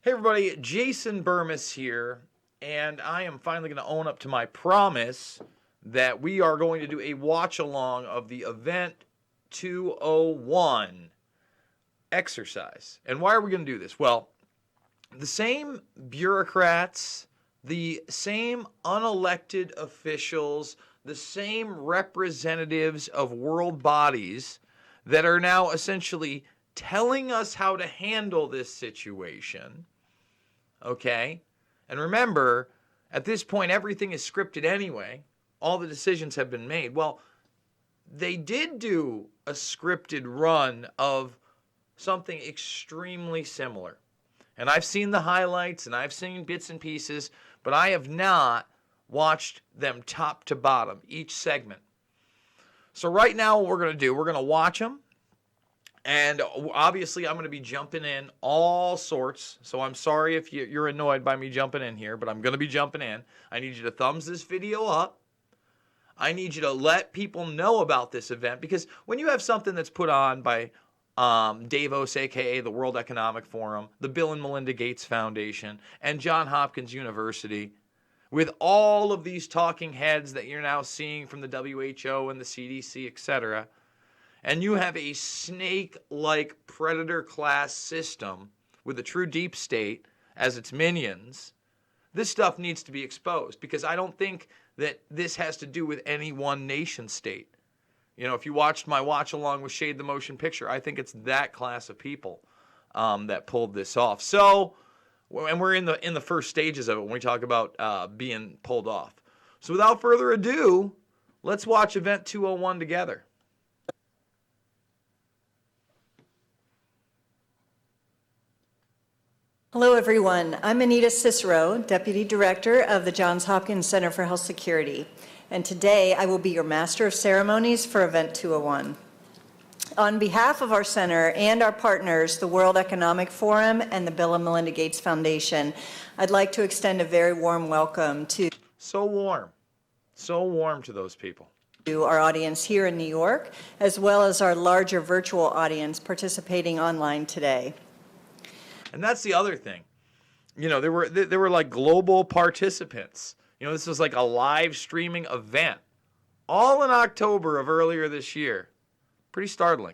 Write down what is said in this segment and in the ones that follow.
Hey everybody, Jason Burmis here, and I am finally going to own up to my promise that we are going to do a watch along of the Event 201 exercise. And why are we going to do this? Well, the same bureaucrats, the same unelected officials, the same representatives of world bodies that are now essentially telling us how to handle this situation. Okay? And remember, at this point, everything is scripted anyway. All the decisions have been made. Well, they did do a scripted run of something extremely similar. And I've seen the highlights and I've seen bits and pieces, but I have not watched them top to bottom, each segment. So right now what we're going to do, we're going to watch them. And obviously, I'm going to be jumping in all sorts. So I'm sorry if you're annoyed by me jumping in here, but I'm going to be jumping in. I need you to thumbs this video up. I need you to let people know about this event, because when you have something that's put on by Davos, a.k.a. the World Economic Forum, the Bill and Melinda Gates Foundation, and Johns Hopkins University, with all of these talking heads that you're now seeing from the WHO and the CDC, etc., and you have a snake-like predator class system with a true deep state as its minions, this stuff needs to be exposed, because I don't think that this has to do with any one nation state. You know, if you watched my watch along with Shade the Motion Picture, I think it's that class of people that pulled this off. So, and we're in the first stages of it when we talk about being pulled off. So without further ado, let's watch Event 201 together. Hello, everyone. I'm Anita Cicero, Deputy Director of the Johns Hopkins Center for Health Security, and today I will be your Master of Ceremonies for Event 201. On behalf of our center and our partners, the World Economic Forum and the Bill and Melinda Gates Foundation, I'd like to extend a very warm welcome to so warm to those people. To our audience here in New York, as well as our larger virtual audience participating online today. And that's the other thing. You know, there were like global participants. You know, this was like a live streaming event, all in October of earlier this year. Pretty startling.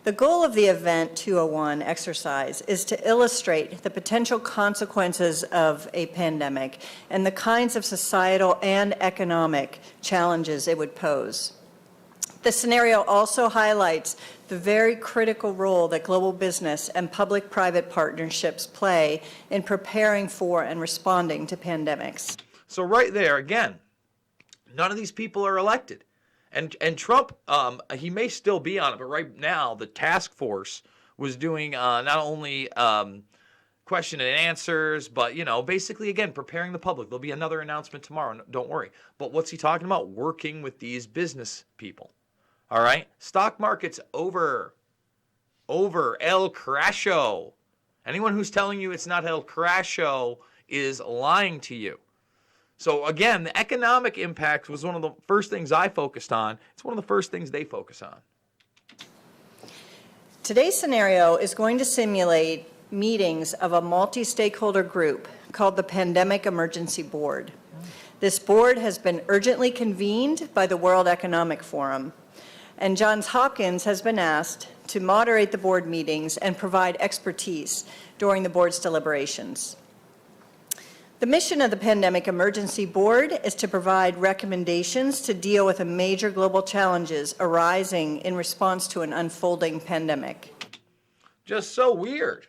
The goal of the Event 201 exercise is to illustrate the potential consequences of a pandemic and the kinds of societal and economic challenges it would pose. The scenario also highlights the very critical role that global business and public-private partnerships play in preparing for and responding to pandemics. So right there, again, none of these people are elected. And Trump, he may still be on it, but right now the task force was doing not only question and answers, but, you know, basically, again, preparing the public. There'll be another announcement tomorrow, don't worry. But what's he talking about? Working with these business people. All right? Stock market's over. El Crasho. Anyone who's telling you it's not El Crasho is lying to you. So again, the economic impact was one of the first things I focused on. It's one of the first things they focus on. Today's scenario is going to simulate meetings of a multi-stakeholder group called the Pandemic Emergency Board. This board has been urgently convened by the World Economic Forum, and Johns Hopkins has been asked to moderate the board meetings and provide expertise during the board's deliberations. The mission of the Pandemic Emergency Board is to provide recommendations to deal with the major global challenges arising in response to an unfolding pandemic. Just so weird.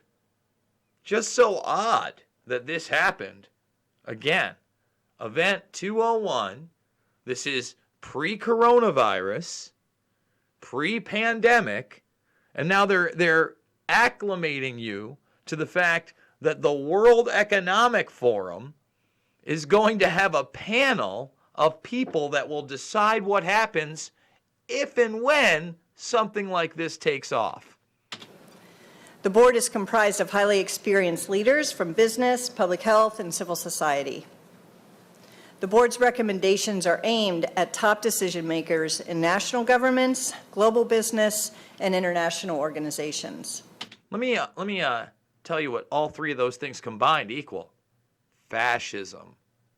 Just so odd that this happened. Again, Event 201, this is pre-coronavirus, pre-pandemic, and now they're acclimating you to the fact that the World Economic Forum is going to have a panel of people that will decide what happens if and when something like this takes off. The board is comprised of highly experienced leaders from business, public health, and civil society. The board's recommendations are aimed at top decision makers in national governments, global business, and international organizations. Let me tell you what all three of those things combined equal. Fascism.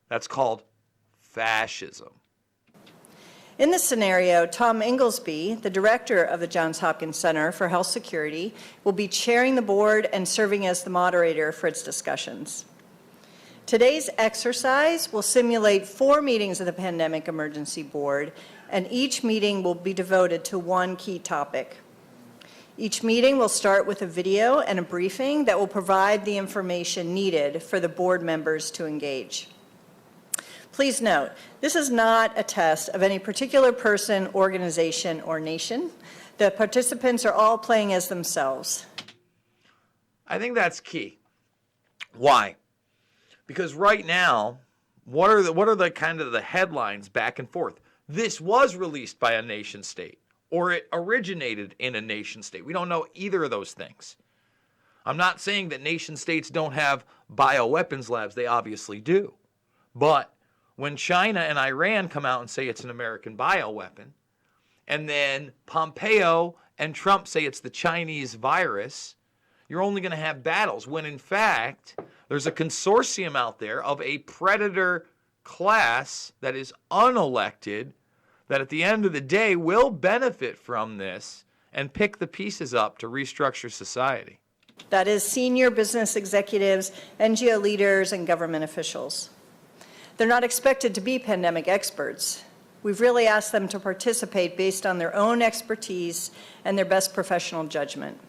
That's called fascism. In this scenario, Tom Inglesby, the director of the Johns Hopkins Center for Health Security, will be chairing the board and serving as the moderator for its discussions. Today's exercise will simulate 4 meetings of the Pandemic Emergency Board, and each meeting will be devoted to one key topic. Each meeting will start with a video and a briefing that will provide the information needed for the board members to engage. Please note, this is not a test of any particular person, organization, or nation. The participants are all playing as themselves. I think that's key. Why? Because right now, what are the kind of the headlines back and forth? This was released by a nation state, or it originated in a nation state. We don't know either of those things. I'm not saying that nation states don't have bioweapons labs. They obviously do. But when China and Iran come out and say it's an American bioweapon, and then Pompeo and Trump say it's the Chinese virus, you're only going to have battles when, in fact, there's a consortium out there of a predator class that is unelected that at the end of the day will benefit from this and pick the pieces up to restructure society. That is senior business executives, NGO leaders, and government officials. They're not expected to be pandemic experts. We've really asked them to participate based on their own expertise and their best professional judgment.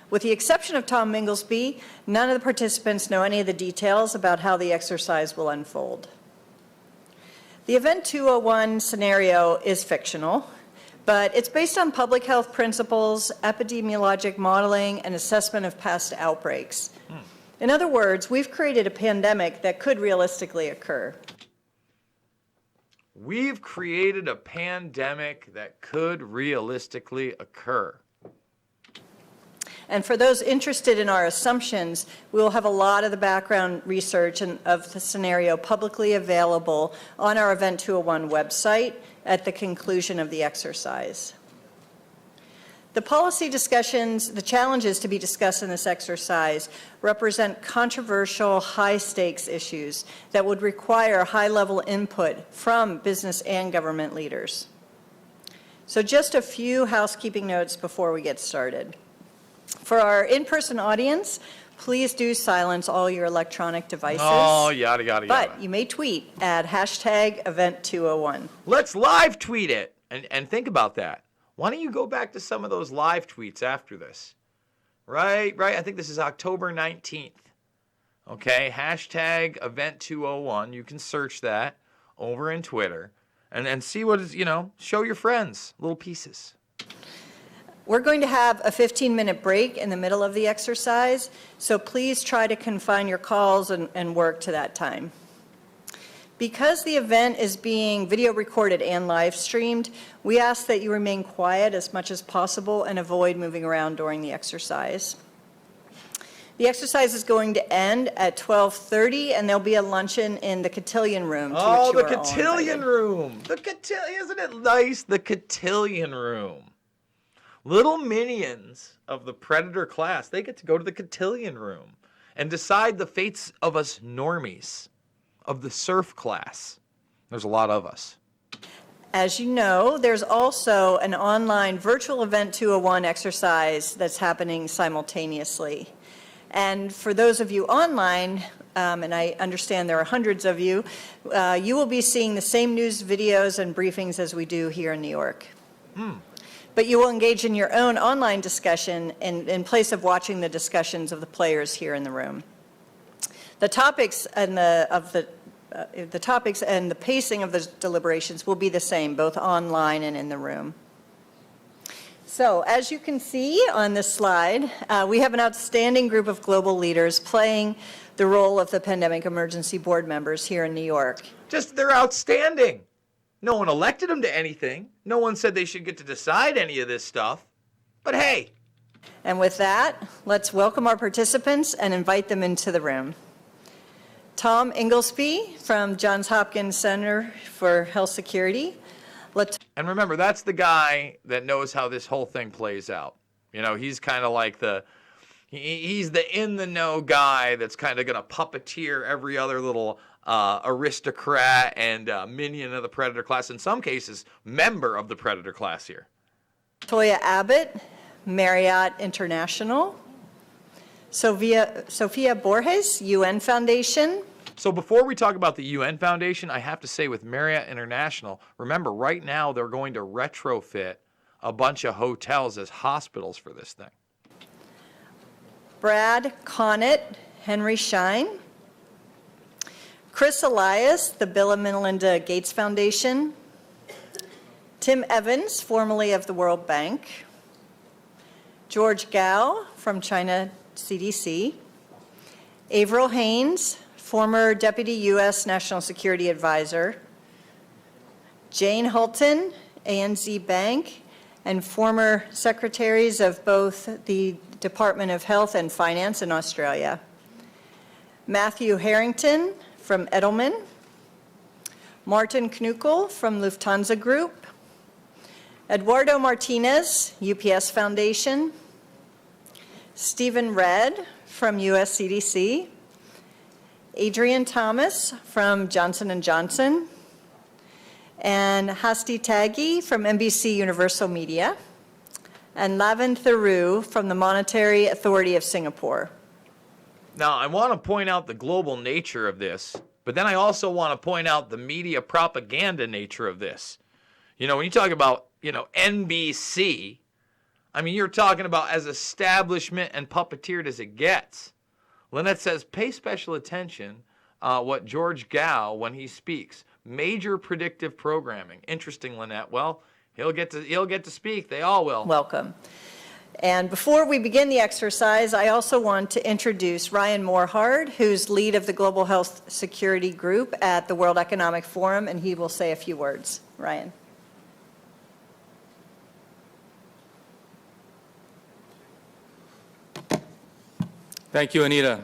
With the exception of Tom Inglesby, none of the participants know any of the details about how the exercise will unfold. The Event 201 scenario is fictional, but it's based on public health principles, epidemiologic modeling, and assessment of past outbreaks. In other words, we've created a pandemic that could realistically occur. We've created a pandemic that could realistically occur. And for those interested in our assumptions, we will have a lot of the background research of the scenario publicly available on our Event 201 website at the conclusion of the exercise. The policy discussions, the challenges to be discussed in this exercise represent controversial, high-stakes issues that would require high-level input from business and government leaders. So just a few housekeeping notes before we get started. For our in-person audience, please do silence all your electronic devices. Oh, yada, yada, yada. But you may tweet at #Event201. Let's live tweet it and think about that. Why don't you go back to some of those live tweets after this? Right. I think this is October 19th. Okay, #Event201. You can search that over in Twitter and see what is, show your friends little pieces. We're going to have a 15-minute break in the middle of the exercise, so please try to confine your calls and work to that time. Because the event is being video recorded and live streamed, we ask that you remain quiet as much as possible and avoid moving around during the exercise. The exercise is going to end at 12:30, and there'll be a luncheon in the cotillion room. Oh, the cotillion room! Isn't it nice? The cotillion room. Little minions of the predator class, they get to go to the cotillion room and decide the fates of us normies, of the serf class. There's a lot of us. As you know, there's also an online virtual Event 201 exercise that's happening simultaneously. And for those of you online, and I understand there are hundreds of you, you will be seeing the same news videos and briefings as we do here in New York. But you will engage in your own online discussion in place of watching the discussions of the players here in the room. The topics and the pacing of the deliberations will be the same, both online and in the room. So, as you can see on this slide, we have an outstanding group of global leaders playing the role of the Pandemic Emergency Board members here in New York. They're outstanding. No one elected them to anything. No one said they should get to decide any of this stuff. But hey. And with that, let's welcome our participants and invite them into the room. Tom Inglesby from Johns Hopkins Center for Health Security. And remember, that's the guy that knows how this whole thing plays out. He's kind of like He's the in-the-know guy that's kind of going to puppeteer every other little aristocrat and minion of the predator class, in some cases, member of the predator class here. Toya Abbott, Marriott International. Sophia Borges, UN Foundation. So before we talk about the UN Foundation, I have to say with Marriott International, remember right now they're going to retrofit a bunch of hotels as hospitals for this thing. Brad Connett, Henry Schein. Chris Elias, the Bill and Melinda Gates Foundation. Tim Evans, formerly of the World Bank. George Gao from China CDC. Avril Haines, former Deputy U.S. National Security Advisor. Jane Hulton, ANZ Bank, and former secretaries of both the Department of Health and Finance in Australia. Matthew Harrington from Edelman. Martin Knuckle from Lufthansa Group. Eduardo Martinez, UPS Foundation. Stephen Redd from US CDC. Adrian Thomas from Johnson & Johnson. And Hasti Taggi from NBC Universal Media. And Lavin Theroux from the Monetary Authority of Singapore. Now, I want to point out the global nature of this, but then I also want to point out the media propaganda nature of this. You know, when you talk about, NBC, I mean, you're talking about as establishment and puppeteered as it gets. Lynette says, pay special attention what George Gao when he speaks. Major predictive programming. Interesting, Lynette. Well, he'll get to speak. They all will. Welcome. And before we begin the exercise, I also want to introduce Ryan Morhard, who's lead of the Global Health Security Group at the World Economic Forum, and he will say a few words. Ryan. Thank you, Anita,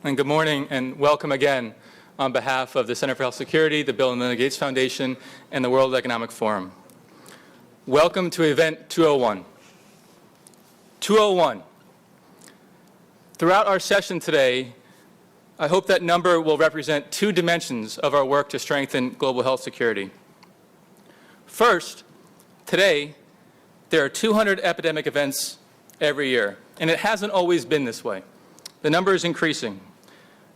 and good morning and welcome again on behalf of the Center for Health Security, the Bill and Melinda Gates Foundation, and the World Economic Forum. Welcome to Event 201. 201. Throughout our session today, I hope that number will represent two dimensions of our work to strengthen global health security. First, today, there are 200 epidemic events every year, and it hasn't always been this way. The number is increasing,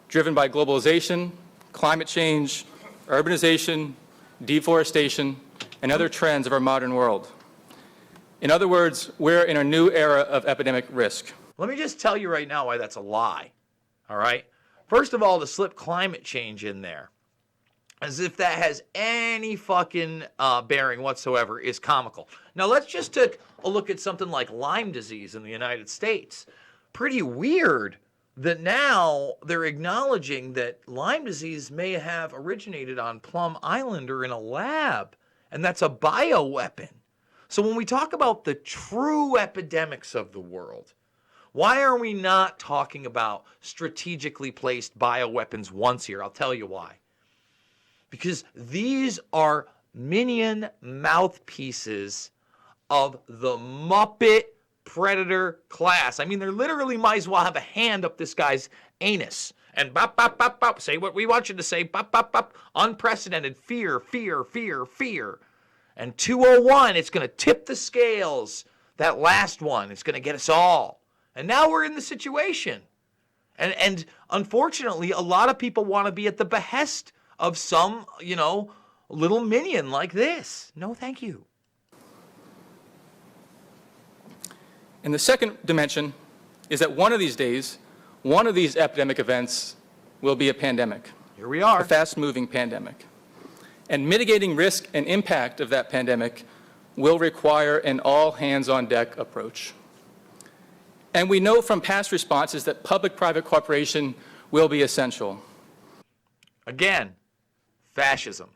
driven by globalization, climate change, urbanization, deforestation, and other trends of our modern world. In other words, we're in a new era of epidemic risk. Let me just tell you right now why that's a lie, all right? First of all, to slip climate change in there, as if that has any fucking bearing whatsoever, is comical. Now, let's just take a look at something like Lyme disease in the United States. Pretty weird that now they're acknowledging that Lyme disease may have originated on Plum Island or in a lab, and that's a bioweapon. So when we talk about the true epidemics of the world, why are we not talking about strategically placed bioweapons once here? I'll tell you why. Because these are minion mouthpieces of the Muppet predator class. I mean, they literally might as well have a hand up this guy's anus and bop, bop, bop, bop, say what we want you to say, bop, bop, bop, unprecedented fear, fear, fear, fear. And 201, it's going to tip the scales. That last one, it's going to get us all. And now we're in the situation. And unfortunately, a lot of people want to be at the behest of some, little minion like this. No, thank you. And the second dimension is that one of these days, one of these epidemic events will be a pandemic. Here we are. A fast-moving pandemic. And mitigating risk and impact of that pandemic will require an all-hands-on-deck approach. And we know from past responses that public-private cooperation will be essential. Again, fascism.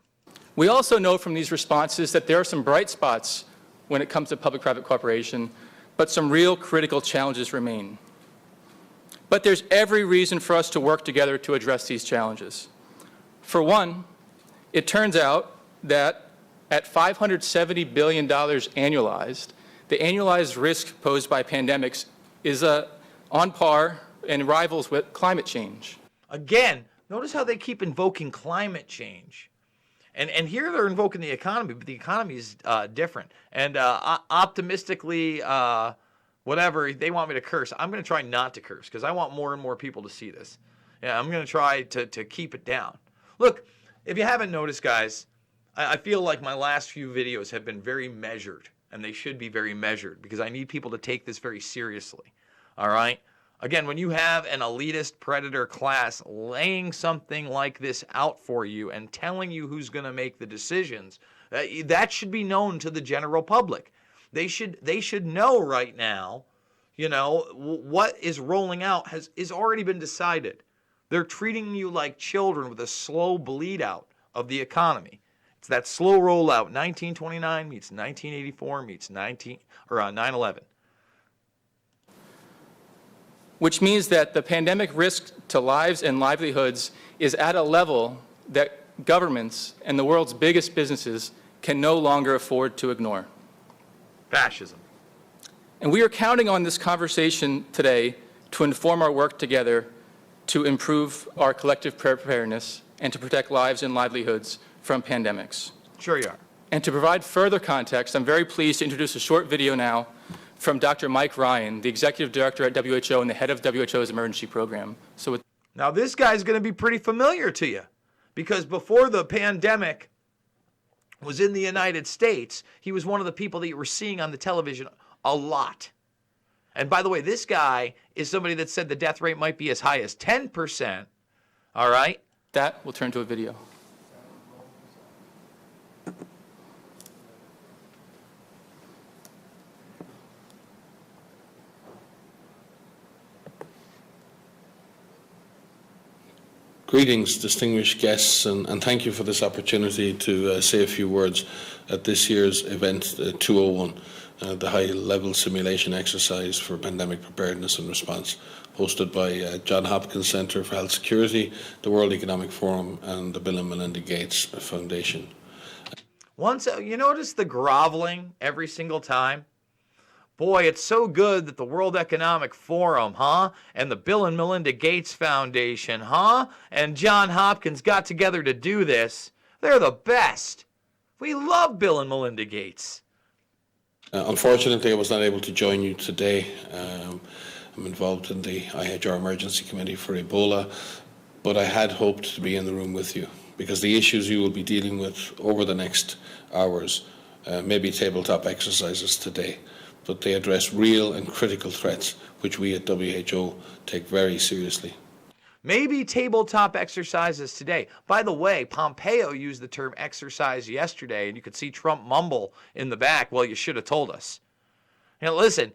We also know from these responses that there are some bright spots when it comes to public-private cooperation, but some real critical challenges remain. But there's every reason for us to work together to address these challenges. For one, it turns out that at $570 billion annualized, the annualized risk posed by pandemics is a on par and rivals with climate change. Again, notice how they keep invoking climate change. And here they're invoking the economy, but the economy is different. And optimistically, whatever, they want me to curse. I'm going to try not to curse because I want more and more people to see this. Yeah, I'm going to try to keep it down. Look, if you haven't noticed, guys, I feel like my last few videos have been very measured, and they should be very measured because I need people to take this very seriously. All right? Again, when you have an elitist predator class laying something like this out for you and telling you who's going to make the decisions, that should be known to the general public. They should know right now, you know, what is rolling out is already been decided. They're treating you like children with a slow bleed out of the economy. It's that slow rollout. 1929 meets 1984 meets 9/11. Which means that the pandemic risk to lives and livelihoods is at a level that governments and the world's biggest businesses can no longer afford to ignore. Fascism. And we are counting on this conversation today to inform our work together to improve our collective preparedness and to protect lives and livelihoods from pandemics. Sure you are. And to provide further context, I'm very pleased to introduce a short video now from Dr. Mike Ryan, the Executive Director at WHO and the head of WHO's emergency program. Now this guy's going to be pretty familiar to you because before the pandemic was in the United States, he was one of the people that you were seeing on the television a lot. And by the way, this guy is somebody that said the death rate might be as high as 10%. All right? That will turn to a video. Greetings, distinguished guests, and thank you for this opportunity to say a few words at this year's event 201, the high-level simulation exercise for pandemic preparedness and response, hosted by Johns Hopkins Center for Health Security, the World Economic Forum, and the Bill and Melinda Gates Foundation. Once you notice the groveling every single time? Boy, it's so good that the World Economic Forum, and the Bill and Melinda Gates Foundation, and Johns Hopkins got together to do this. They're the best. We love Bill and Melinda Gates. Unfortunately, I was not able to join you today. I'm involved in the IHR Emergency Committee for Ebola, but I had hoped to be in the room with you because the issues you will be dealing with over the next hours may be tabletop exercises today, but they address real and critical threats which we at WHO take very seriously. Maybe tabletop exercises today. By the way, Pompeo used the term exercise yesterday, and you could see Trump mumble in the back, well, you should have told us. Now, listen,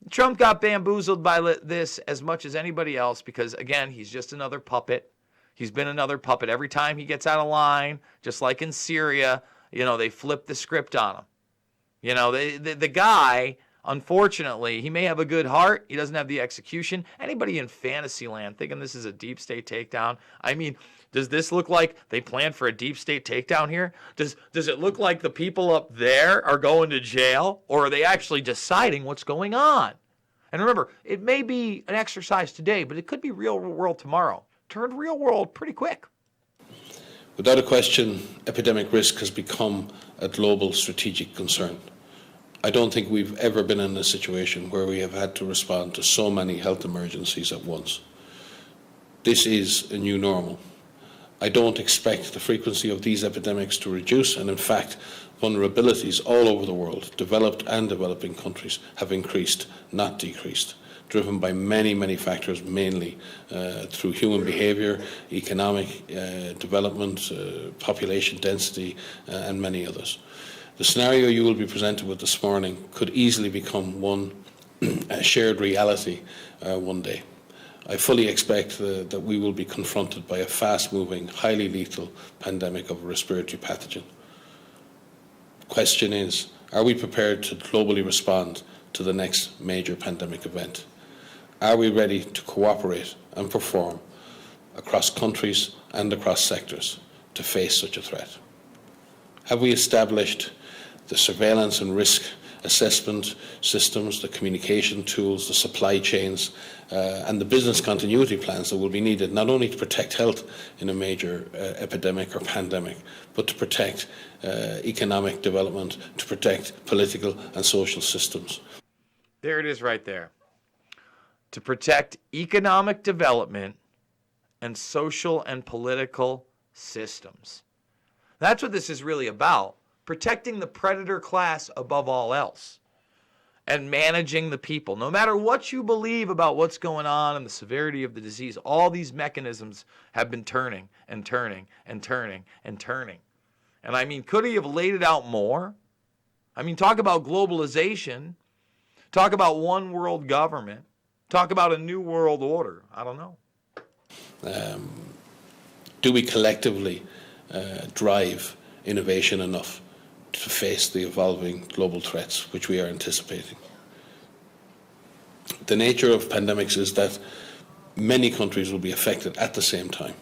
Trump got bamboozled by this as much as anybody else because, again, he's just another puppet. He's been another puppet. Every time he gets out of line, just like in Syria, they flip the script on him. The guy, unfortunately, he may have a good heart. He doesn't have the execution. Anybody in fantasy land thinking this is a deep state takedown? I mean, does this look like they planned for a deep state takedown here? Does it look like the people up there are going to jail, or are they actually deciding what's going on? And remember, it may be an exercise today, but it could be real world tomorrow. Turned real world pretty quick. Without a question, epidemic risk has become a global strategic concern. I don't think we've ever been in a situation where we have had to respond to so many health emergencies at once. This is a new normal. I don't expect the frequency of these epidemics to reduce, and in fact, vulnerabilities all over the world, developed and developing countries, have increased, not decreased, driven by many, many factors, mainly through human behaviour, economic development, population density, and many others. The scenario you will be presented with this morning could easily become a shared reality one day. I fully expect that we will be confronted by a fast-moving, highly lethal pandemic of a respiratory pathogen. The question is, are we prepared to globally respond to the next major pandemic event? Are we ready to cooperate and perform across countries and across sectors to face such a threat? Have we established the surveillance and risk assessment systems, the communication tools, the supply chains, and the business continuity plans that will be needed, not only to protect health in a major epidemic or pandemic, but to protect economic development, to protect political and social systems. There it is right there. To protect economic development and social and political systems. That's what this is really about. Protecting the predator class above all else. And managing the people. No matter what you believe about what's going on and the severity of the disease, all these mechanisms have been turning and turning and turning and turning. And I mean, could he have laid it out more? I mean, talk about globalization. Talk about one world government. Talk about a new world order. I don't know. Do we collectively drive innovation enough to face the evolving global threats which we are anticipating? The nature of pandemics is that many countries will be affected at the same time.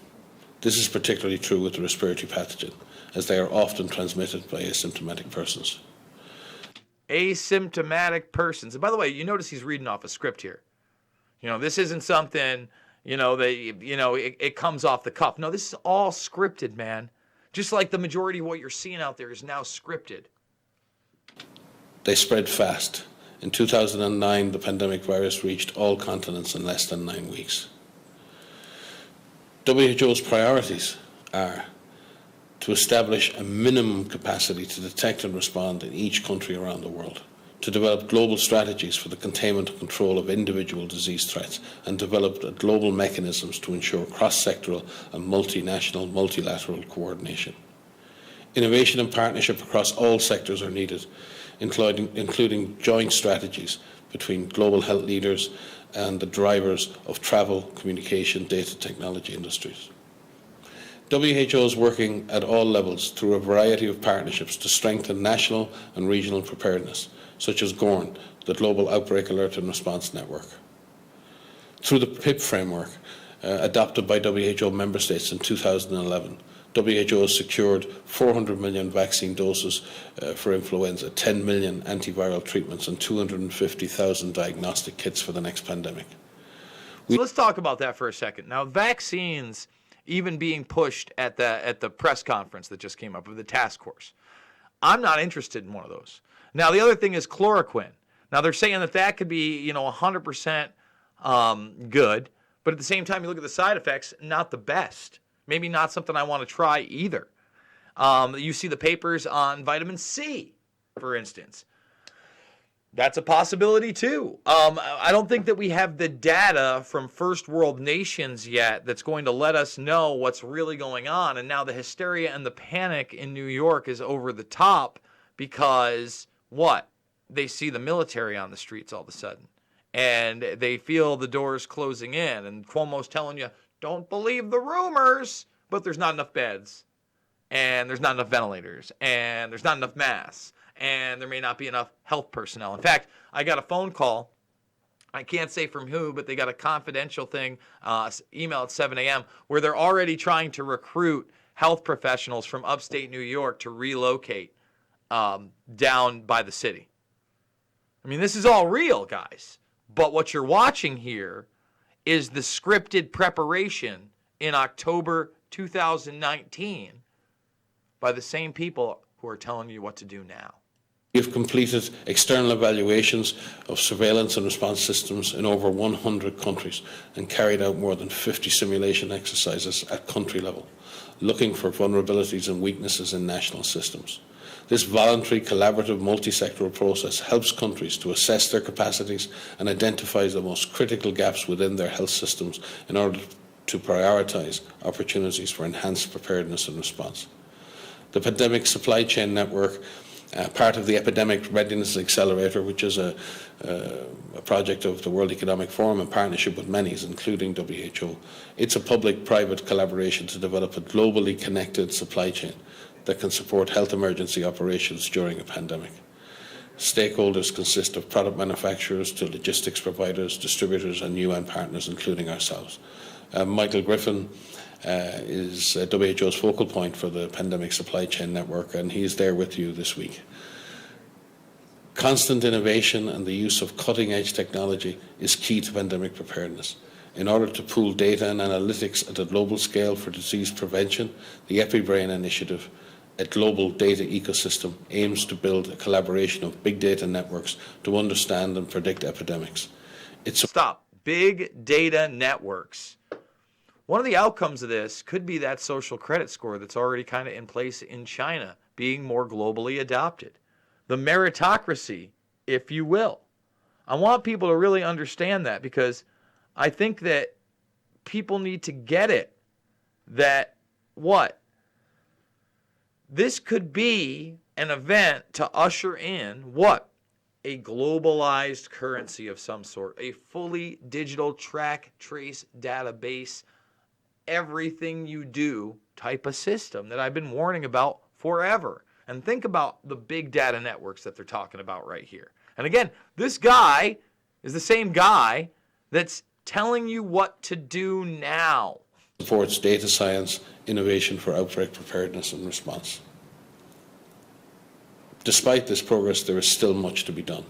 This is particularly true with the respiratory pathogen, as they are often transmitted by asymptomatic persons. Asymptomatic persons. And by the way, you notice he's reading off a script here. You know, this isn't something, it comes off the cuff. No, this is all scripted, man. Just like the majority of what you're seeing out there is now scripted. They spread fast. In 2009, the pandemic virus reached all continents in less than 9 weeks. WHO's priorities are to establish a minimum capacity to detect and respond in each country around the world, to develop global strategies for the containment and control of individual disease threats, and develop global mechanisms to ensure cross-sectoral and multinational, multilateral coordination. Innovation and partnership across all sectors are needed, including joint strategies between global health leaders and the drivers of travel, communication, data technology industries. WHO is working at all levels through a variety of partnerships to strengthen national and regional preparedness, such as GORN, the Global Outbreak Alert and Response Network. Through the PIP framework adopted by WHO member states in 2011, WHO has secured 400 million vaccine doses for influenza, 10 million antiviral treatments, and 250,000 diagnostic kits for the next pandemic. So let's talk about that for a second. Now, vaccines even being pushed at the press conference that just came up with the task force. I'm not interested in one of those. Now, the other thing is chloroquine. Now, they're saying that could be, 100% good, but at the same time, you look at the side effects, not the best. Maybe not something I want to try either. You see the papers on vitamin C, for instance. That's a possibility too. I don't think that we have the data from first world nations yet that's going to let us know what's really going on. And now the hysteria and the panic in New York is over the top because what? They see the military on the streets all of a sudden. And they feel the doors closing in. And Cuomo's telling you, don't believe the rumors, but there's not enough beds. And there's not enough ventilators. And there's not enough masks. And there may not be enough health personnel. In fact, I got a phone call. I can't say from who, but they got a confidential thing, email at 7 a.m., where they're already trying to recruit health professionals from upstate New York to relocate down by the city. I mean, this is all real, guys. But what you're watching here is the scripted preparation in October 2019 by the same people who are telling you what to do now. We have completed external evaluations of surveillance and response systems in over 100 countries and carried out more than 50 simulation exercises at country level, looking for vulnerabilities and weaknesses in national systems. This voluntary, collaborative, multi-sectoral process helps countries to assess their capacities and identifies the most critical gaps within their health systems in order to prioritise opportunities for enhanced preparedness and response. The Pandemic Supply Chain Network, part of the Epidemic Readiness Accelerator, which is a project of the World Economic Forum in partnership with many, including WHO. It's a public-private collaboration to develop a globally connected supply chain that can support health emergency operations during a pandemic. Stakeholders consist of product manufacturers to logistics providers, distributors and UN partners, including ourselves. Michael Griffin is WHO's focal point for the Pandemic Supply Chain Network, and he's there with you this week. Constant innovation and the use of cutting-edge technology is key to pandemic preparedness. In order to pool data and analytics at a global scale for disease prevention, the EpiBrain initiative, a global data ecosystem, aims to build a collaboration of big data networks to understand and predict epidemics. Stop. Big data networks. One of the outcomes of this could be that social credit score that's already kind of in place in China being more globally adopted. The meritocracy, if you will. I want people to really understand that, because I think that people need to get it. That what? This could be an event to usher in what? A globalized currency of some sort. A fully digital track, trace, database, everything you do type of system that I've been warning about forever. And think about the big data networks that they're talking about right here. And again, this guy is the same guy that's telling you what to do now. Supports data science, innovation for outbreak preparedness and response. Despite this progress, there is still much to be done.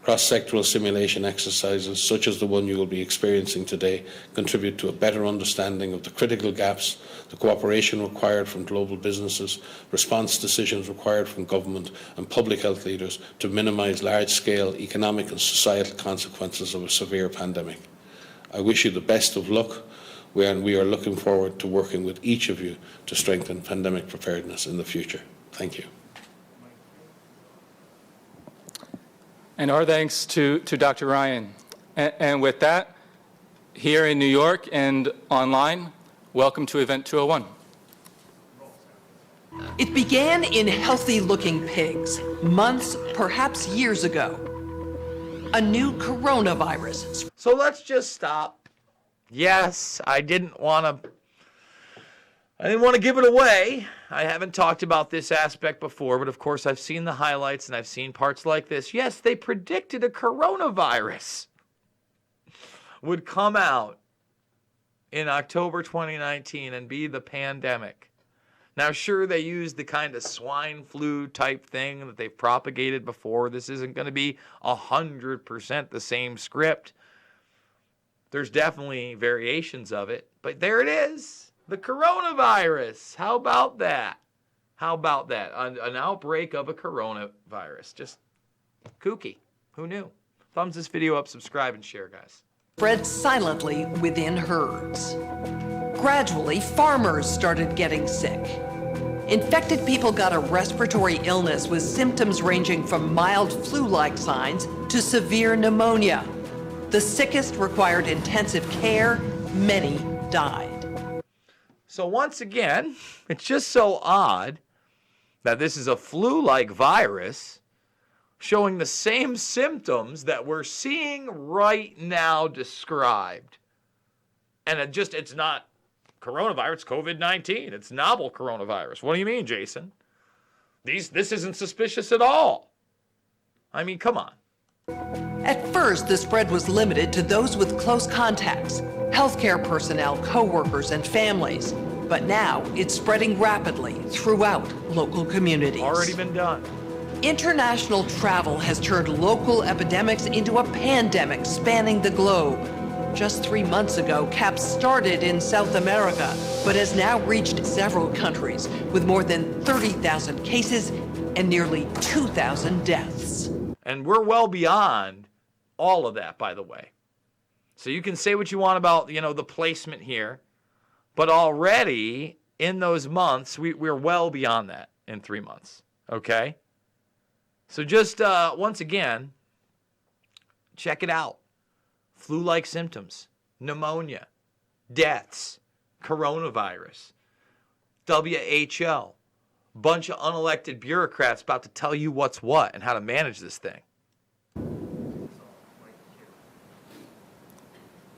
Cross-sectoral simulation exercises, such as the one you will be experiencing today, contribute to a better understanding of the critical gaps, the cooperation required from global businesses, response decisions required from government and public health leaders to minimise large-scale economic and societal consequences of a severe pandemic. I wish you the best of luck, and we are looking forward to working with each of you to strengthen pandemic preparedness in the future. Thank you. And our thanks to Dr. Ryan. And with that, here in New York and online, welcome to Event 201. It began in healthy-looking pigs, months, perhaps years ago. A new coronavirus. So let's just stop. Yes, I didn't want to give it away. I haven't talked about this aspect before, but of course I've seen the highlights and I've seen parts like this. Yes, they predicted a coronavirus would come out in October 2019 and be the pandemic. Now, sure, they used the kind of swine flu type thing that they've propagated before. This isn't going to be 100% the same script. There's definitely variations of it, but there it is. The coronavirus. How about that? How about that? An outbreak of a coronavirus. Just kooky. Who knew? Thumbs this video up, subscribe, and share, guys. Spread silently within herds. Gradually, farmers started getting sick. Infected people got a respiratory illness with symptoms ranging from mild flu-like signs to severe pneumonia. The sickest required intensive care. Many died. So once again, it's just so odd that this is a flu-like virus showing the same symptoms that we're seeing right now described. And it's not coronavirus, it's COVID-19. It's novel coronavirus. What do you mean, Jason? This isn't suspicious at all. I mean, come on. At first, the spread was limited to those with close contacts, healthcare personnel, co-workers, and families. But now it's spreading rapidly throughout local communities. Already been done. International travel has turned local epidemics into a pandemic spanning the globe. Just 3 months ago, CAP started in South America, but has now reached several countries with more than 30,000 cases and nearly 2,000 deaths. And we're well beyond all of that, by the way. So you can say what you want about, the placement here, but already in those months, we're well beyond that in 3 months, okay? So just once again, check it out. Flu-like symptoms, pneumonia, deaths, coronavirus, WHO, bunch of unelected bureaucrats about to tell you what's what and how to manage this thing.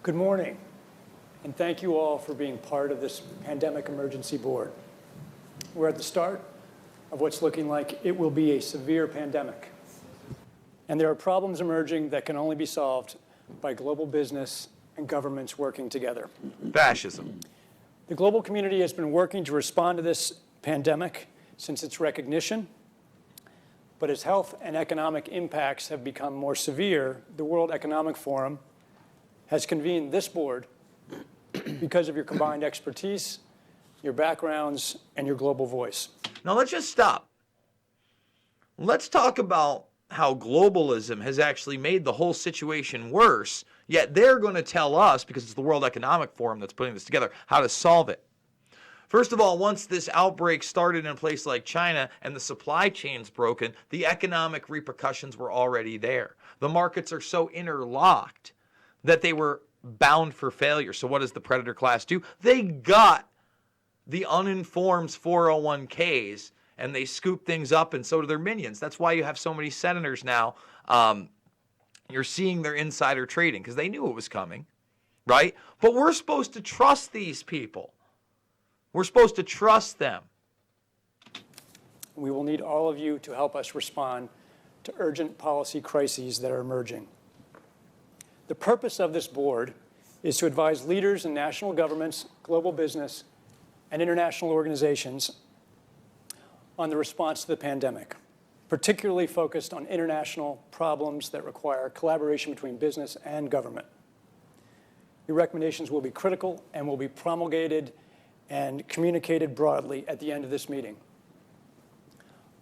Good morning, and thank you all for being part of this Pandemic Emergency Board. We're at the start of what's looking like it will be a severe pandemic. And there are problems emerging that can only be solved by global business and governments working together. Fascism. The global community has been working to respond to this pandemic since its recognition But as health and economic impacts have become more severe, the World Economic Forum has convened this board because of your combined expertise, your backgrounds, and your global voice. Now let's just stop. Let's talk about how globalism has actually made the whole situation worse, yet they're going to tell us, because it's the World Economic Forum that's putting this together, how to solve it. First of all, once this outbreak started in a place like China and the supply chain's broken, the economic repercussions were already there. The markets are so interlocked that they were bound for failure. So what does the predator class do? They got the uninformed 401ks and they scoop things up, and so do their minions. That's why you have so many senators now. You're seeing their insider trading because they knew it was coming, right? But we're supposed to trust these people. We're supposed to trust them. We will need all of you to help us respond to urgent policy crises that are emerging. The purpose of this board is to advise leaders in national governments, global business, and international organizations on the response to the pandemic, particularly focused on international problems that require collaboration between business and government. Your recommendations will be critical and will be promulgated and communicated broadly at the end of this meeting.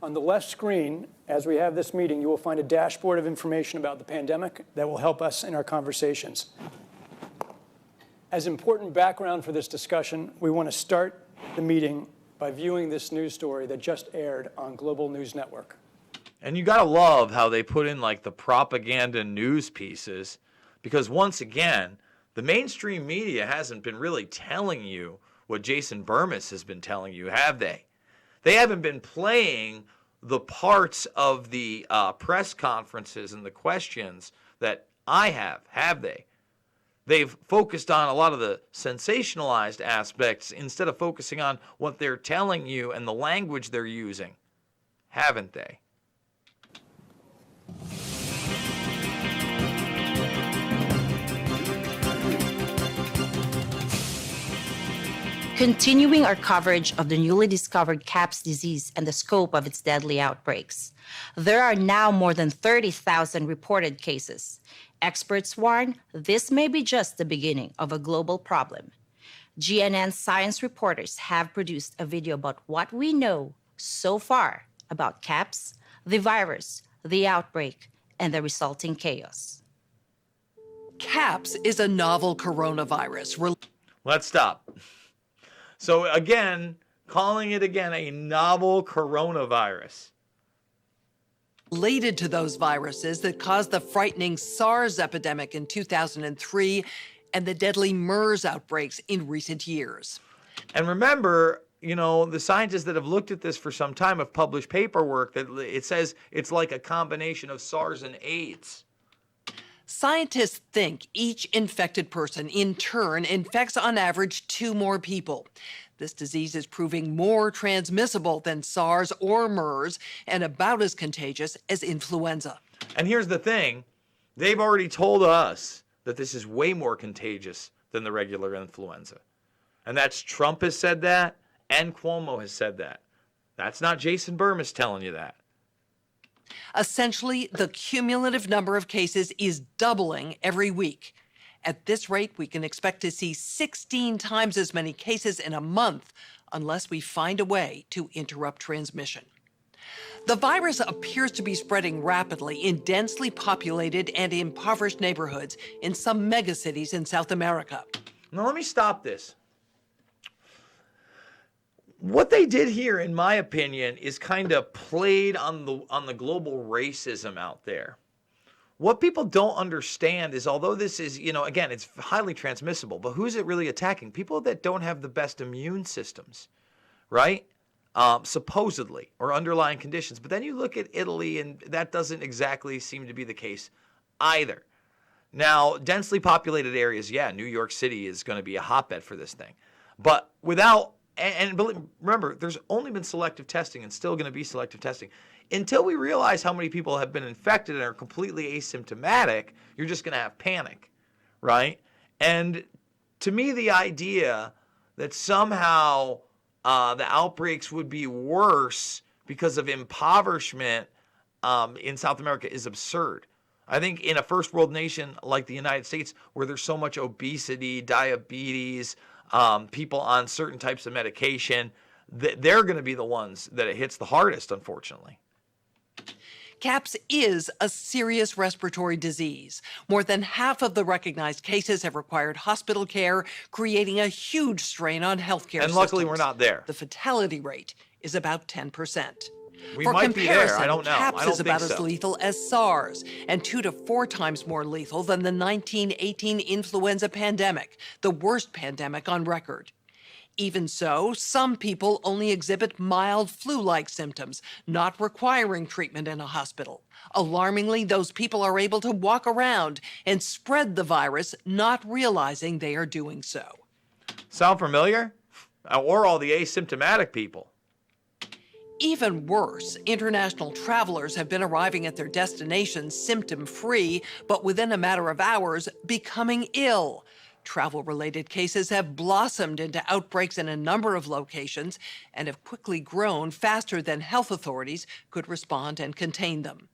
On the left screen, as we have this meeting, you will find a dashboard of information about the pandemic that will help us in our conversations. As important background for this discussion, we want to start the meeting by viewing this news story that just aired on Global News Network. And you gotta love how they put in like the propaganda news pieces, because once again, the mainstream media hasn't been really telling you what Jason Burmis has been telling you, have they? They haven't been playing the parts of the press conferences and the questions that I have they? They've focused on a lot of the sensationalized aspects instead of focusing on what they're telling you and the language they're using, haven't they? Continuing our coverage of the newly discovered CAPS disease and the scope of its deadly outbreaks, there are now more than 30,000 reported cases. Experts warn this may be just the beginning of a global problem. GNN science reporters have produced a video about what we know so far about CAPS, the virus, the outbreak, and the resulting chaos. CAPS is a novel coronavirus. Let's stop. So again, calling it again a novel coronavirus. Related to those viruses that caused the frightening SARS epidemic in 2003 and the deadly MERS outbreaks in recent years. And remember, you know, the scientists that have looked at this for some time have published paperwork that it says it's like a combination of SARS and AIDS. Scientists think each infected person in turn infects on average 2 more people. This disease is proving more transmissible than SARS or MERS and about as contagious as influenza. And here's the thing, they've already told us that this is way more contagious than the regular influenza. And that's Trump has said that, and Cuomo has said that. That's not Jason Burmis telling you that. Essentially, the cumulative number of cases is doubling every week. At this rate, we can expect to see 16 times as many cases in a month unless we find a way to interrupt transmission. The virus appears to be spreading rapidly in densely populated and impoverished neighborhoods in some megacities in South America. Now let me stop this. What they did here, in my opinion, is kind of played on the global racism out there. What people don't understand is, although this is, you know, again, it's highly transmissible, but who's it really attacking? People that don't have the best immune systems, right? Supposedly, or underlying conditions. But then you look at Italy, and that doesn't exactly seem to be the case either. Now, densely populated areas, yeah, New York City is going to be a hotbed for this thing. But without, and remember, there's only been selective testing and still going to be selective testing. Until we realize how many people have been infected and are completely asymptomatic, you're just going to have panic, right? And to me, the idea that somehow the outbreaks would be worse because of impoverishment in South America is absurd. I think in a first world nation like the United States, where there's so much obesity, diabetes, people on certain types of medication, they're going to be the ones that it hits the hardest, unfortunately. CAPS is a serious respiratory disease. More than half of the recognized cases have required hospital care, creating a huge strain on healthcare And luckily, systems. we're not there. The fatality rate is about 10%. We For might be there. comparison, I don't know. CAPS I don't is about think as so. lethal as SARS and 2 to 4 times more lethal than the 1918 influenza pandemic, the worst pandemic on record. Even so, some people only exhibit mild flu-like symptoms, not requiring treatment in a hospital. Alarmingly, those people are able to walk around and spread the virus, not realizing they are doing so. Sound familiar? Or all the asymptomatic people. Even worse, international travelers have been arriving at their destinations symptom-free, but within a matter of hours, becoming ill. Travel-related cases have blossomed into outbreaks in a number of locations and have quickly grown faster than health authorities could respond and contain them.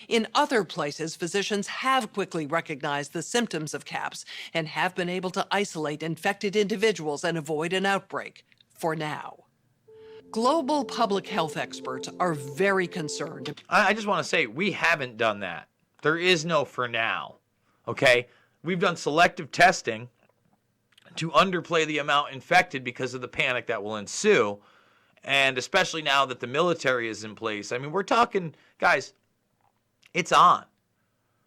In other places, physicians have quickly recognized the symptoms of CAPS and have been able to isolate infected individuals and avoid an outbreak, for now. Global public health experts are very concerned. I just want to say, we haven't done that. There is no for now, okay? We've done selective testing to underplay the amount infected because of the panic that will ensue, and especially now that the military is in place. I mean, we're talking, guys, it's on.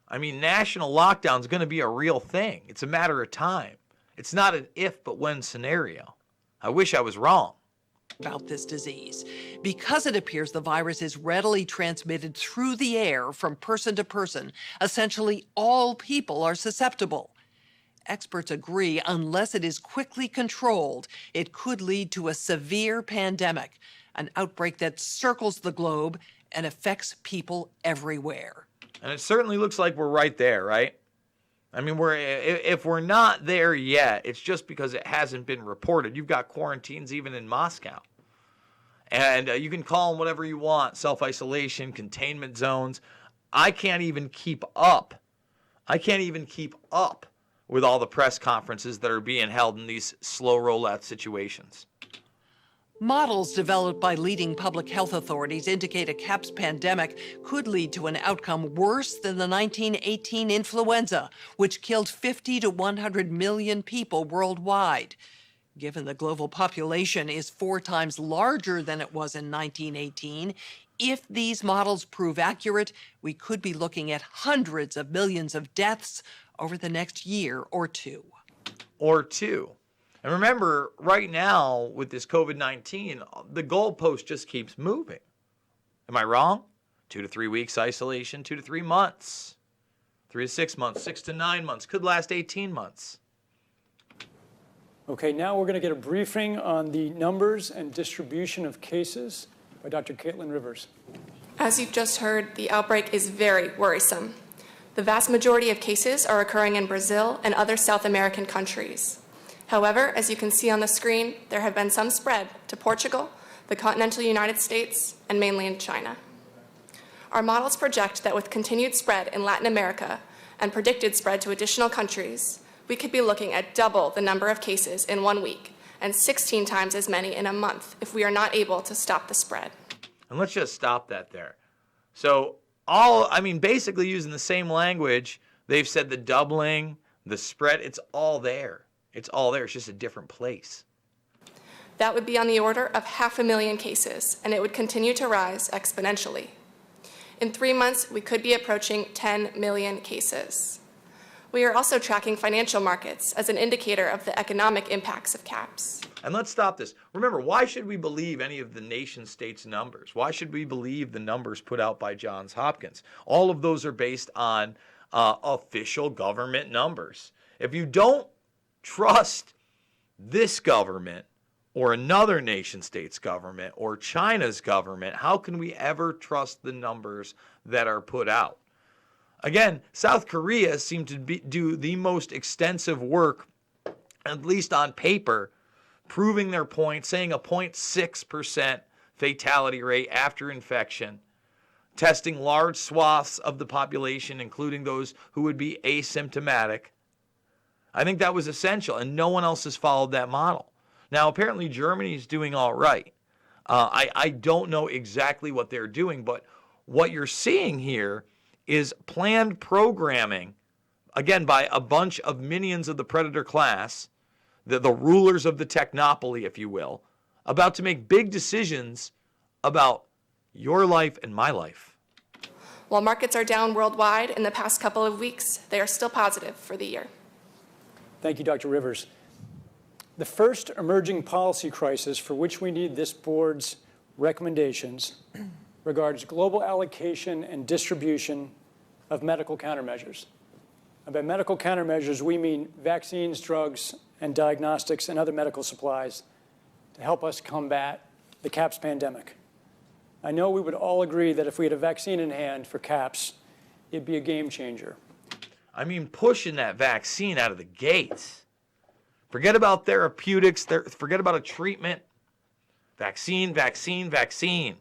I mean, national lockdown is going to be a real thing. It's a matter of time. It's not an if but when scenario. I wish I was wrong about this disease. Because it appears the virus is readily transmitted through the air from person to person, essentially all people are susceptible. Experts agree unless it is quickly controlled, it could lead to a severe pandemic, an outbreak that circles the globe and affects people everywhere. And it certainly looks like we're right there, right? I mean, if we're not there yet, it's just because it hasn't been reported. You've got quarantines even in Moscow. And you can call them whatever you want, self-isolation, containment zones. I can't even keep up. With all the press conferences that are being held in these slow rollout situations. Models developed by leading public health authorities indicate a CAPS pandemic could lead to an outcome worse than the 1918 influenza, which killed 50 to 100 million people worldwide. Given the global population is 4 times larger than it was in 1918, if these models prove accurate, we could be looking at hundreds of millions of deaths over the next year or two. And remember, right now with this COVID-19, the goalpost just keeps moving. Am I wrong? 2 to 3 weeks isolation, 2 to 3 months, 3 to 6 months, 6 to 9 months, could last 18 months. Okay, now we're going to get a briefing on the numbers and distribution of cases by Dr. Caitlin Rivers. As you've just heard, the outbreak is very worrisome. The vast majority of cases are occurring in Brazil and other South American countries. However, as you can see on the screen, there have been some spread to Portugal, the continental United States, and mainland China. Our models project that with continued spread in Latin America and predicted spread to additional countries, we could be looking at double the number of cases in 1 week and 16 times as many in a month if we are not able to stop the spread. And let's just stop that there. So basically using the same language, they've said the doubling, the spread, it's all there. It's all there. It's just a different place. That would be on the order of 500,000 cases, and it would continue to rise exponentially. In 3 months, we could be approaching 10 million cases. We are also tracking financial markets as an indicator of the economic impacts of CAPS. And let's stop this. Remember, why should we believe any of the nation states' numbers? Why should we believe the numbers put out by Johns Hopkins? All of those are based on official government numbers. If you don't trust this government or another nation state's government or China's government, how can we ever trust the numbers that are put out? Again, South Korea seemed to do the most extensive work, at least on paper, proving their point, saying a 0.6% fatality rate after infection. testing large swaths of the population, including those who would be asymptomatic. I think that was essential, and no one else has followed that model. Now, apparently Germany's doing all right. I don't know exactly what they're doing, but what you're seeing here is planned programming, again, by a bunch of minions of the predator class, the rulers of the technopoly, if you will, about to make big decisions about your life and my life. While markets are down worldwide in the past couple of weeks, they are still positive for the year. Thank you, Dr. Rivers. The first emerging policy crisis for which we need this board's recommendations regards global allocation and distribution of medical countermeasures. And by medical countermeasures, we mean vaccines, drugs, and diagnostics and other medical supplies to help us combat the CAPS pandemic. I know we would all agree that if we had a vaccine in hand for CAPS, it'd be a game changer. I mean, pushing that vaccine out of the gates. Forget about therapeutics, forget about a treatment. Vaccine, vaccine, vaccine.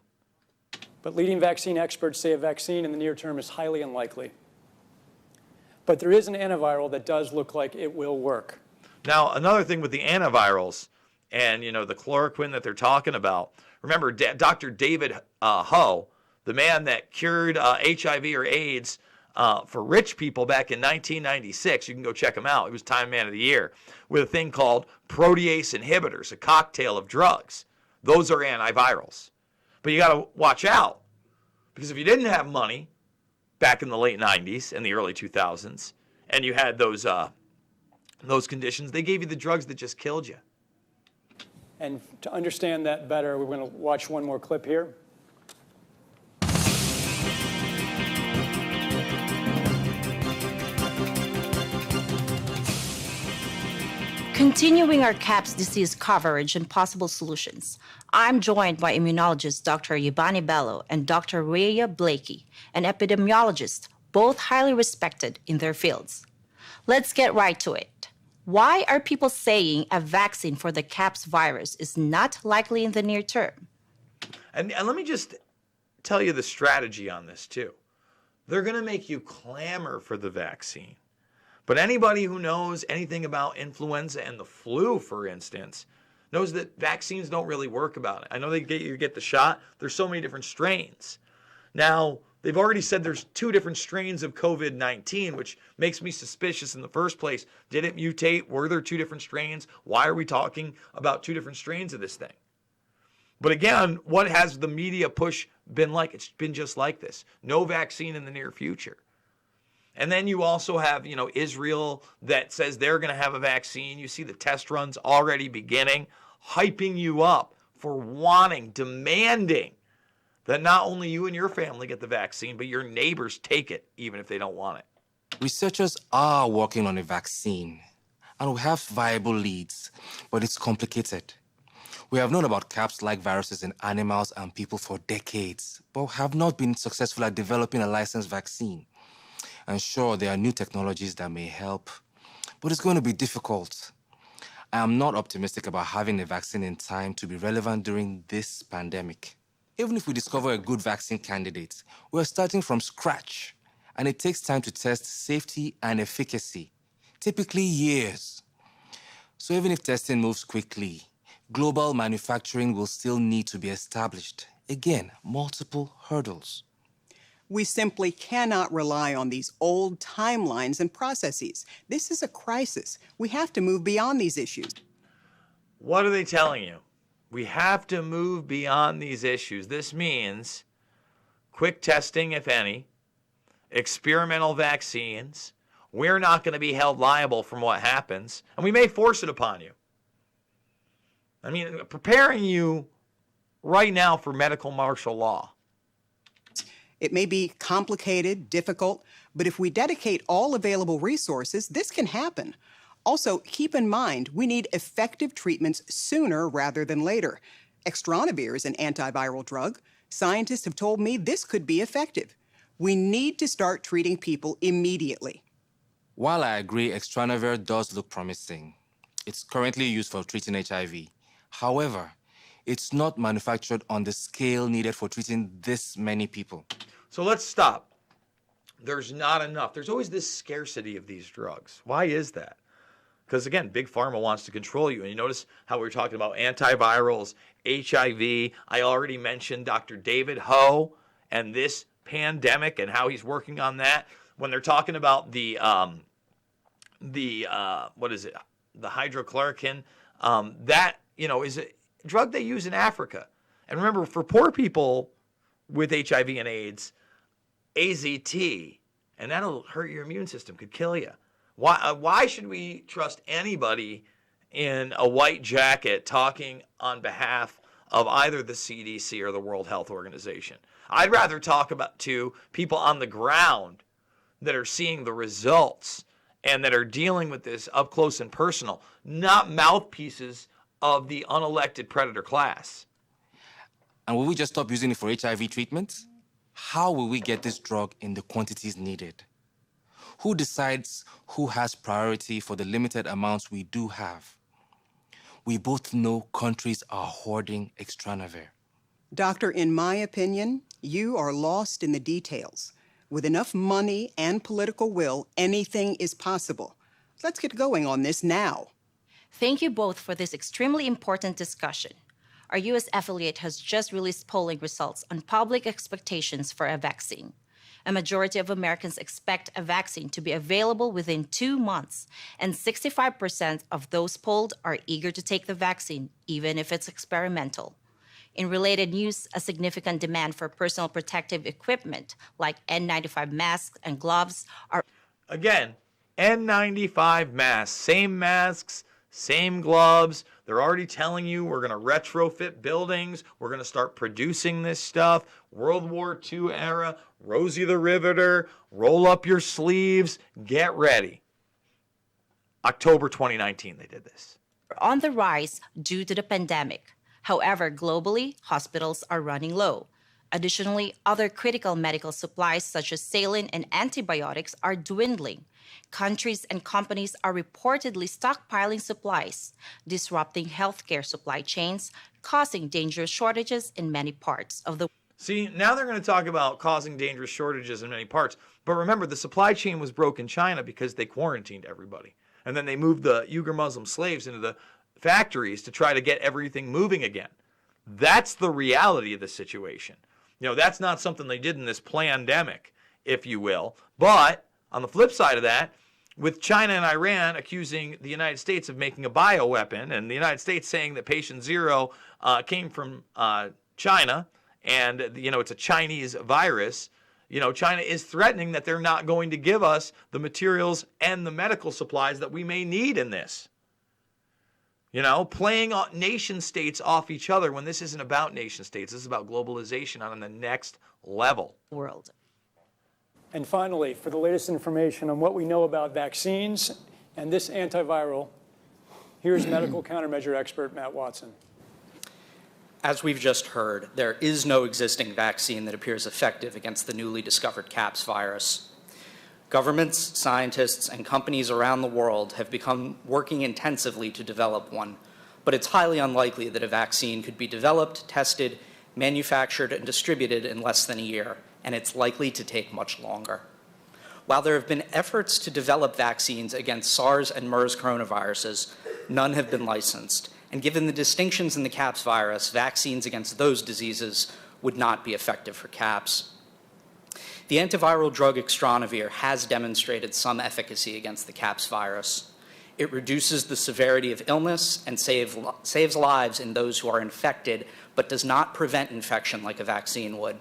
But leading vaccine experts say a vaccine in the near term is highly unlikely. But there is an antiviral that does look like it will work. Now, another thing with the antivirals and, the chloroquine that they're talking about, remember Dr. David Ho, the man that cured HIV or AIDS for rich people back in 1996. You can go check him out. He was Time Man of the Year with a thing called protease inhibitors, a cocktail of drugs. Those are antivirals. But you got to watch out, because if you didn't have money back in the late 90s and the early 2000s, and you had those conditions, they gave you the drugs that just killed you. And to understand that better, we're going to watch one more clip here. Continuing our CAPS disease coverage and possible solutions, I'm joined by immunologist Dr. Yubani Bello and Dr. Rhea Blakey, an epidemiologist, both highly respected in their fields. Let's get right to it. Why are people saying a vaccine for the CAPS virus is not likely in the near term? And let me just tell you the strategy on this, too. They're going to make you clamor for the vaccine. But anybody who knows anything about influenza and the flu, for instance, knows that vaccines don't really work about it. I know you get the shot. There's so many different strains. Now, they've already said there's 2 different strains of COVID-19, which makes me suspicious in the first place. Did it mutate? Were there 2 different strains? Why are we talking about 2 different strains of this thing? But again, what has the media push been like? It's been just like this. No vaccine in the near future. And then you also have, Israel that says they're going to have a vaccine. You see the test runs already beginning, hyping you up for demanding that not only you and your family get the vaccine, but your neighbors take it, even if they don't want it. Researchers are working on a vaccine, and we have viable leads, but it's complicated. We have known about CAPS-like viruses in animals and people for decades, but have not been successful at developing a licensed vaccine. And sure, there are new technologies that may help, but it's going to be difficult. I am not optimistic about having a vaccine in time to be relevant during this pandemic. Even if we discover a good vaccine candidate, we're starting from scratch, and it takes time to test safety and efficacy, typically years. So even if testing moves quickly, global manufacturing will still need to be established. Again, multiple hurdles. We simply cannot rely on these old timelines and processes. This is a crisis. We have to move beyond these issues. What are they telling you? We have to move beyond these issues. This means quick testing, if any, experimental vaccines. We're not going to be held liable from what happens, and we may force it upon you. I mean, preparing you right now for medical martial law. It may be complicated, difficult, but if we dedicate all available resources, this can happen. Also, keep in mind, we need effective treatments sooner rather than later. Extranavir is an antiviral drug. Scientists have told me this could be effective. We need to start treating people immediately. While I agree Extranavir does look promising, it's currently used for treating HIV. However, it's not manufactured on the scale needed for treating this many people. So let's stop. There's not enough. There's always this scarcity of these drugs. Why is that? Because again, Big Pharma wants to control you. And you notice how we were talking about antivirals, HIV. I already mentioned Dr. David Ho and this pandemic and how he's working on that. When they're talking about the what is it? The hydrochloroquine, that, is a drug they use in Africa. And remember, for poor people with HIV and AIDS, AZT, and that'll hurt your immune system, could kill you. Why should we trust anybody in a white jacket talking on behalf of either the CDC or the World Health Organization? I'd rather talk to people on the ground that are seeing the results and that are dealing with this up close and personal, not mouthpieces of the unelected predator class. And will we just stop using it for HIV treatment? How will we get this drug in the quantities needed? Who decides who has priority for the limited amounts we do have? We both know countries are hoarding Extranavir. Doctor, in my opinion, you are lost in the details. With enough money and political will, anything is possible. Let's get going on this now. Thank you both for this extremely important discussion. Our U.S. affiliate has just released polling results on public expectations for a vaccine. A majority of Americans expect a vaccine to be available within 2 months, and 65% of those polled are eager to take the vaccine, even if it's experimental. In related news, a significant demand for personal protective equipment like N95 masks and gloves are... Again, N95 masks, same gloves. They're already telling you we're going to retrofit buildings. We're going to start producing this stuff. World War II era, Rosie the Riveter, roll up your sleeves, get ready. October 2019, they did this. on the rise due to the pandemic. However, globally, hospitals are running low. Additionally, other critical medical supplies such as saline and antibiotics are dwindling. Countries and companies are reportedly stockpiling supplies, disrupting healthcare supply chains, causing dangerous shortages in many parts of the world. See, now they're going to talk about causing dangerous shortages in many parts. But remember, the supply chain was broke in China because they quarantined everybody. And then they moved the Uyghur Muslim slaves into the factories to try to get everything moving again. That's the reality of the situation. You know, that's not something they did in this plandemic, if you will. But on the flip side of that, with China and Iran accusing the United States of making a bioweapon, and the United States saying that patient zero came from China, and, you know, it's a Chinese virus, you know, China is threatening that they're not going to give us the materials and the medical supplies that we may need in this. You know, playing nation states off each other when this isn't about nation states. This is about globalization on the next level. World. And finally, for the latest information on what we know about vaccines and this antiviral, here's medical countermeasure expert Matt Watson. As we've just heard, there is no existing vaccine that appears effective against the newly discovered CAPS virus. Governments, scientists, and companies around the world have become working intensively to develop one, but it's highly unlikely that a vaccine could be developed, tested, manufactured, and distributed in less than a year, and it's likely to take much longer. While there have been efforts to develop vaccines against SARS and MERS coronaviruses, none have been licensed. And given the distinctions in the CAPS virus, vaccines against those diseases would not be effective for CAPS. The antiviral drug Extranavir has demonstrated some efficacy against the CAPS virus. It reduces the severity of illness and saves lives in those who are infected, but does not prevent infection like a vaccine would.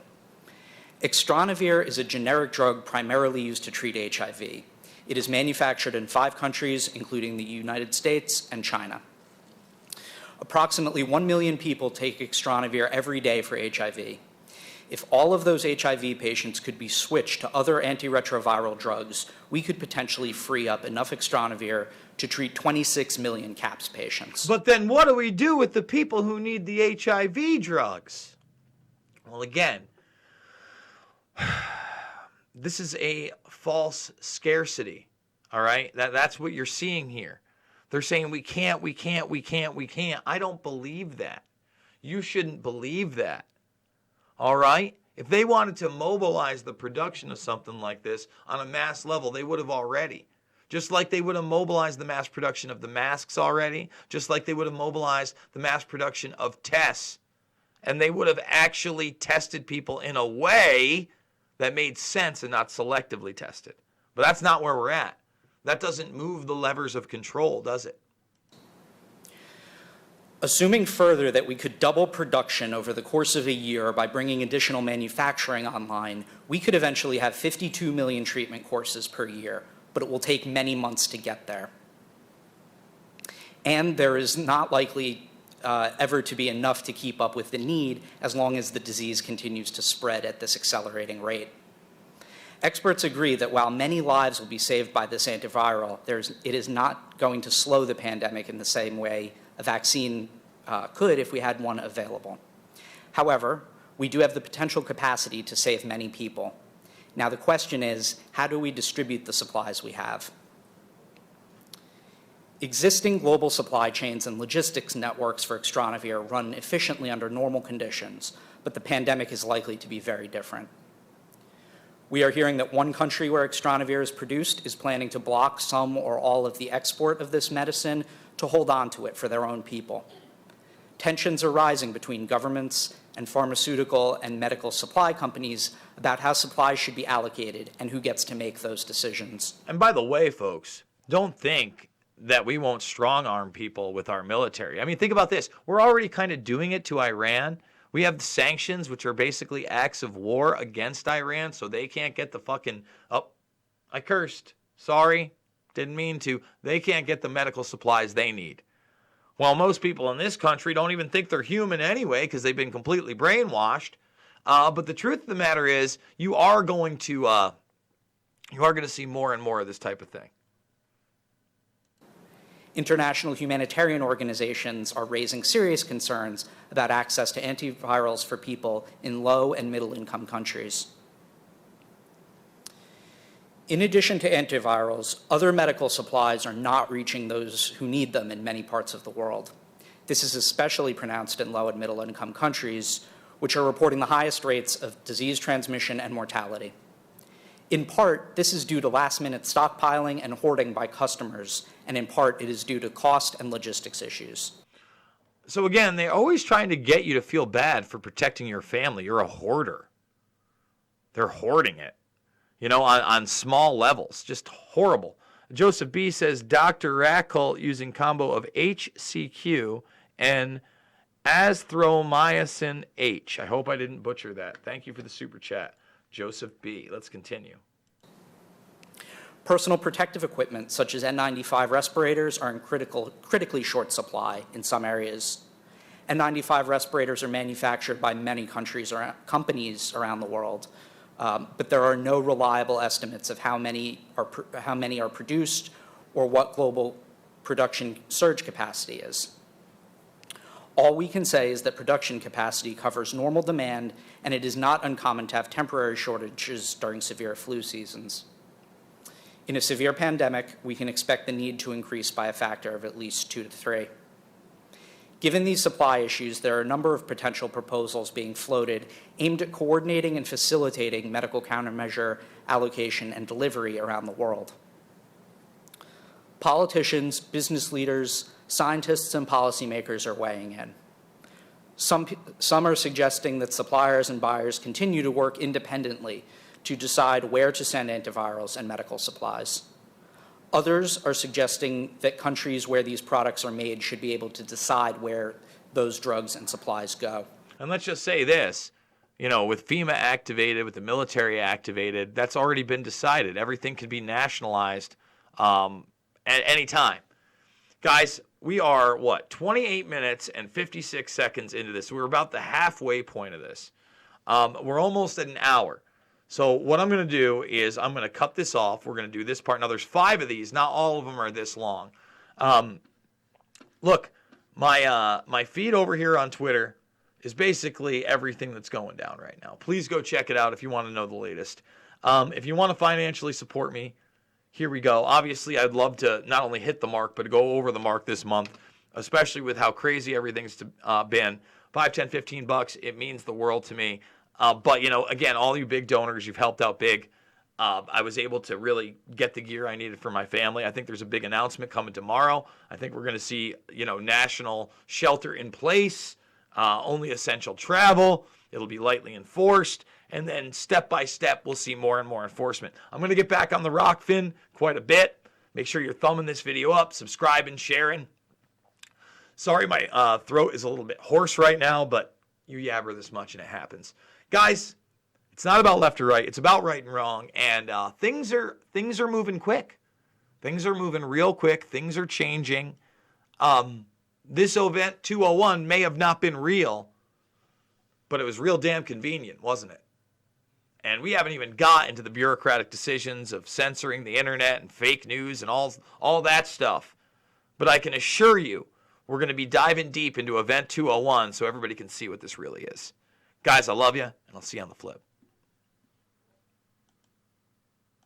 Extranavir is a generic drug primarily used to treat HIV. It is manufactured in 5 countries, including the United States and China. Approximately 1 million people take Extranavir every day for HIV. If all of those HIV patients could be switched to other antiretroviral drugs, we could potentially free up enough Extranavir to treat 26 million CAPS patients. But then what do we do with the people who need the HIV drugs? Well, again, this is a false scarcity, all right? That's what you're seeing here. They're saying we can't. I don't believe that. You shouldn't believe that. All right? If they wanted to mobilize the production of something like this on a mass level, they would have already. Just like they would have mobilized the mass production of the masks already, just like they would have mobilized the mass production of tests. And they would have actually tested people in a way that made sense and not selectively tested. But that's not where we're at. That doesn't move the levers of control, does it? Assuming further that we could double production over the course of a year by bringing additional manufacturing online, we could eventually have 52 million treatment courses per year, but it will take many months to get there. And there is not likely ever to be enough to keep up with the need as long as the disease continues to spread at this accelerating rate. Experts agree that while many lives will be saved by this antiviral, it is not going to slow the pandemic in the same way a vaccine could if we had one available. However, we do have the potential capacity to save many people. Now the question is, how do we distribute the supplies we have? Existing global supply chains and logistics networks for Extranavir run efficiently under normal conditions, but the pandemic is likely to be very different. We are hearing that one country where Extranavir is produced is planning to block some or all of the export of this medicine to hold on to it for their own people. Tensions are rising between governments and pharmaceutical and medical supply companies about how supplies should be allocated and who gets to make those decisions. And by the way, folks, don't think that we won't strong-arm people with our military. I mean, think about this. We're already kind of doing it to Iran. We have the sanctions, which are basically acts of war against Iran, so they can't get the fucking, oh, I cursed. Sorry, didn't mean to. They can't get the medical supplies they need. Well, most people in this country don't even think they're human anyway because they've been completely brainwashed. But the truth of the matter is, you are going to see more and more of this type of thing. International humanitarian organizations are raising serious concerns about access to antivirals for people in low and middle income countries. In addition to antivirals, other medical supplies are not reaching those who need them in many parts of the world. This is especially pronounced in low and middle income countries, which are reporting the highest rates of disease transmission and mortality. In part, this is due to last-minute stockpiling and hoarding by customers, and in part, it is due to cost and logistics issues. So again, they're always trying to get you to feel bad for protecting your family. You're a hoarder. They're hoarding it, you know, on small levels. Just horrible. Joseph B. says, Dr. Rackle using combo of HCQ and azithromycin H. I hope I didn't butcher that. Thank you for the super chat. Joseph B. Let's continue. Personal protective equipment, such as N95 respirators, are in critically short supply in some areas. N95 respirators are manufactured by many companies around the world, but there are no reliable estimates of how many are produced or what global production surge capacity is. All we can say is that production capacity covers normal demand, and it is not uncommon to have temporary shortages during severe flu seasons. In a severe pandemic, we can expect the need to increase by a factor of at least 2 to 3. Given these supply issues, there are a number of potential proposals being floated aimed at coordinating and facilitating medical countermeasure allocation and delivery around the world. Politicians, business leaders, scientists, and policymakers are weighing in. Some are suggesting that suppliers and buyers continue to work independently to decide where to send antivirals and medical supplies. Others are suggesting that countries where these products are made should be able to decide where those drugs and supplies go. And let's just say this, you know, with FEMA activated, with the military activated, that's already been decided. Everything can be nationalized at any time. Guys, we are, 28 minutes and 56 seconds into this. We're about the halfway point of this. We're almost at an hour. So what I'm going to do is I'm going to cut this off. We're going to do this part. Now, there's 5 of these. Not all of them are this long. Look, my feed over here on Twitter is basically everything that's going down right now. Please go check it out if you want to know the latest. If you want to financially support me, here we go. Obviously, I'd love to not only hit the mark, but to go over the mark this month, especially with how crazy everything's been. $5, $10, $15, it means the world to me. But, again, all you big donors, you've helped out big. I was able to really get the gear I needed for my family. I think there's a big announcement coming tomorrow. I think we're going to see, national shelter in place, only essential travel. It'll be lightly enforced. And then step by step, we'll see more and more enforcement. I'm going to get back on the rock, Finn, quite a bit. Make sure you're thumbing this video up, subscribing, sharing. Sorry, my throat is a little bit hoarse right now, but you yabber this much and it happens. Guys, it's not about left or right. It's about right and wrong. And things are moving quick. Things are moving real quick. Things are changing. This event 201 may have not been real, but it was real damn convenient, wasn't it? And we haven't even got into the bureaucratic decisions of censoring the internet and fake news and all that stuff. But I can assure you, we're going to be diving deep into Event 201 so everybody can see what this really is. Guys, I love you, and I'll see you on the flip.